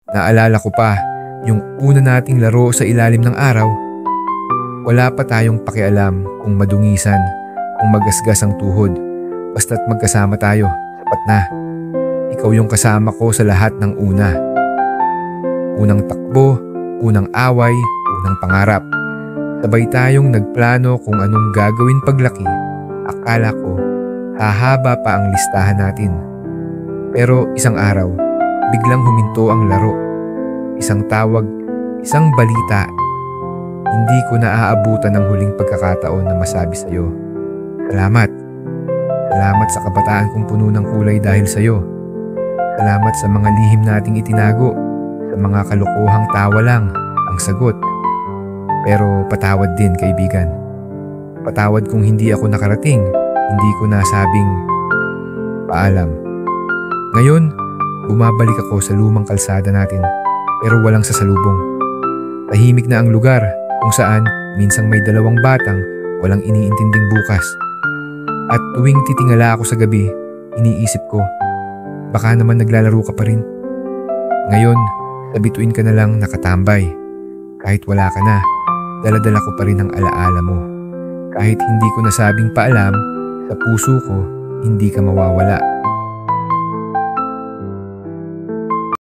Naalala ko pa yung una nating laro sa ilalim ng araw. Wala pa tayong pakialam kung madungisan, kung magasgas ang tuhod. Basta't magkasama tayo, sapat na. Ikaw yung kasama ko sa lahat ng una. Unang takbo, unang away, unang pangarap. Sabay tayong nagplano kung anong gagawin paglaki. Akala ko, hahaba pa ang listahan natin. Pero isang araw, biglang huminto ang laro. Isang tawag, isang balita. Hindi ko naaabutan ng huling pagkakataon na masabi sa'yo. Salamat. Salamat sa kabataan kong puno ng kulay dahil sa'yo. Salamat sa mga lihim nating itinago. Sa mga kalokohang tawa lang ang sagot. Pero patawad din, kaibigan. Patawad kung hindi ako nakarating. Hindi ko nasabing paalam. Ngayon, bumabalik ako sa lumang kalsada natin. Pero walang sasalubong. Tahimik na ang lugar kung saan minsang may dalawang batang walang iniintinding bukas. At tuwing titingala ako sa gabi, iniisip ko, baka naman naglalaro ka pa rin. Ngayon, sa bituin ka na lang nakatambay. Kahit wala ka na, dala-dala ko pa rin ang alaala mo. Kahit hindi ko nasabing paalam, sa puso ko, hindi ka mawawala.